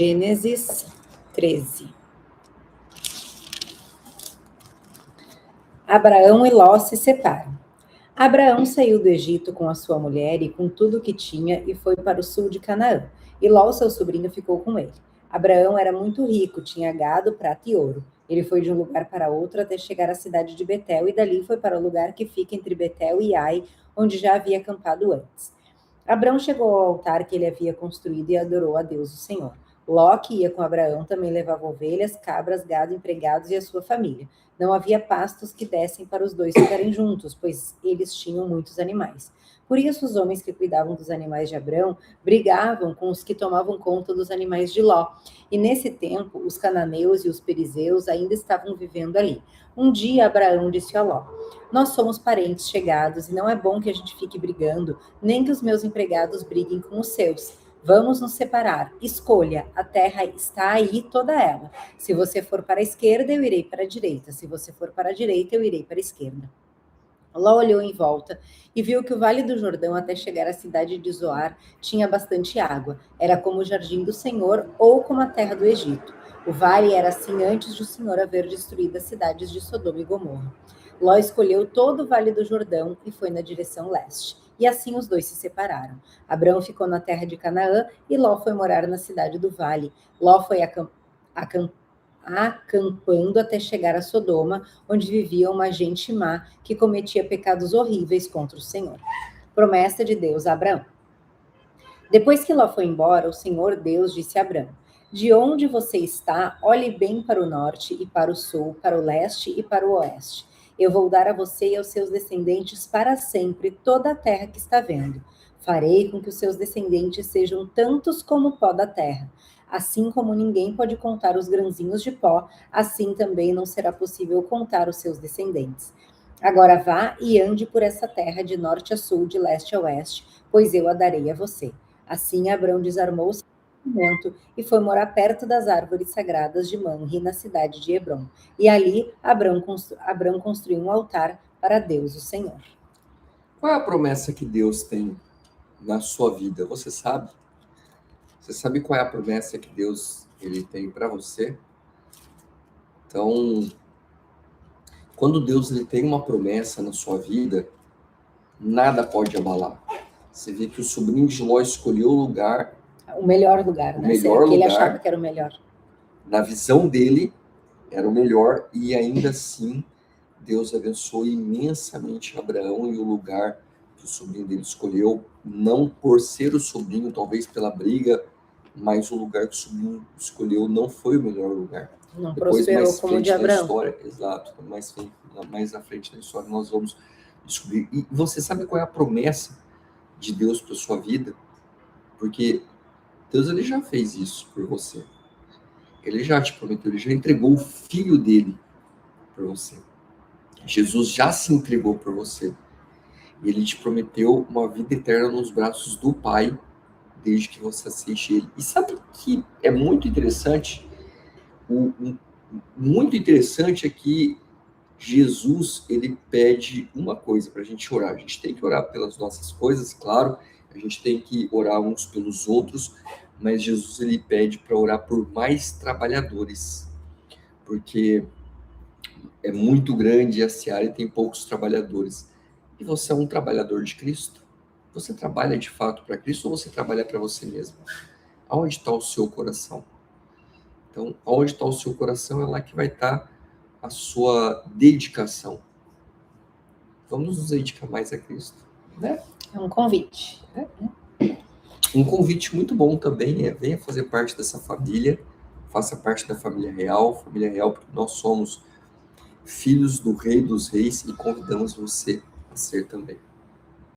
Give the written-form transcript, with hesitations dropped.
Gênesis 13. Abraão e Ló se separam. Abraão saiu do Egito com a sua mulher e com tudo o que tinha e foi para o sul de Canaã. E Ló, seu sobrinho, ficou com ele. Abraão era muito rico, tinha gado, prata e ouro. Ele foi de um lugar para outro até chegar à cidade de Betel e dali foi para o lugar que fica entre Betel e Ai, onde já havia acampado antes. Abraão chegou ao altar que ele havia construído e adorou a Deus, o Senhor. Ló, que ia com Abraão, também levava ovelhas, cabras, gado, empregados e a sua família. Não havia pastos que dessem para os dois ficarem juntos, pois eles tinham muitos animais. Por isso, os homens que cuidavam dos animais de Abraão brigavam com os que tomavam conta dos animais de Ló. E nesse tempo, os cananeus e os perizeus ainda estavam vivendo ali. Um dia, Abraão disse a Ló: Nós somos parentes chegados e não é bom que a gente fique brigando, nem que os meus empregados briguem com os seus. Vamos nos separar. Escolha. A terra está aí toda ela. Se você for para a esquerda, eu irei para a direita. Se você for para a direita, eu irei para a esquerda. Ló olhou em volta e viu que o Vale do Jordão até chegar à cidade de Zoar tinha bastante água. Era como o jardim do Senhor ou como a terra do Egito. O vale era assim antes de o Senhor haver destruído as cidades de Sodoma e Gomorra. Ló escolheu todo o Vale do Jordão e foi na direção leste. E assim os dois se separaram. Abraão ficou na terra de Canaã e Ló foi morar na cidade do vale. Ló foi acampando até chegar a Sodoma, onde vivia uma gente má que cometia pecados horríveis contra o Senhor. Promessa de Deus a Abraão. Depois que Ló foi embora, o Senhor Deus disse a Abraão: De onde você está, olhe bem para o norte e para o sul, para o leste e para o oeste. Eu vou dar a você e aos seus descendentes para sempre toda a terra que está vendo. Farei com que os seus descendentes sejam tantos como o pó da terra. Assim como ninguém pode contar os grãozinhos de pó, assim também não será possível contar os seus descendentes. Agora vá e ande por essa terra de norte a sul, de leste a oeste, pois eu a darei a você. Assim Abrão desarmou o seu campamento e foi morar perto das árvores sagradas de Manre, na cidade de Hebrom. E ali Abrão construiu um altar para Deus, o Senhor. Qual é a promessa que Deus tem na sua vida? Você sabe? Você sabe qual é a promessa que Deus ele tem para você? Então, quando Deus ele tem uma promessa na sua vida, nada pode abalar. Você vê que o sobrinho de Ló escolheu o lugar, o melhor lugar, né? Melhor que ele lugar, achava que era o melhor. Na visão dele, era o melhor, e ainda assim, Deus abençoou imensamente Abraão e o lugar que o sobrinho dele escolheu, não por ser o sobrinho, talvez pela briga, mas o lugar que o sobrinho escolheu não foi o melhor lugar. Não Depois, prosperou mais como o de frente na Abraão. história, exato, mais à frente na história nós vamos descobrir. E você sabe qual é a promessa de Deus para sua vida? Porque Deus ele já fez isso por você. Ele já te prometeu, ele já entregou o filho dele por você. Jesus já se entregou por você. E ele te prometeu uma vida eterna nos braços do Pai, desde que você aceite ele. E sabe que é muito interessante? Muito interessante é que Jesus, ele pede uma coisa para a gente orar. A gente tem que orar pelas nossas coisas, claro. A gente tem que orar uns pelos outros. Mas Jesus, ele pede para orar por mais trabalhadores. Porque é muito grande a seara e tem poucos trabalhadores. E você é um trabalhador de Cristo? Você trabalha de fato para Cristo ou você trabalha para você mesmo? Aonde está o seu coração? Então, aonde está o seu coração é lá que vai estar a sua dedicação. Vamos nos dedicar mais a Cristo, né? É um convite. Um convite muito bom também é: venha fazer parte dessa família, faça parte da família real, porque nós somos filhos do Rei dos Reis e convidamos você a ser também.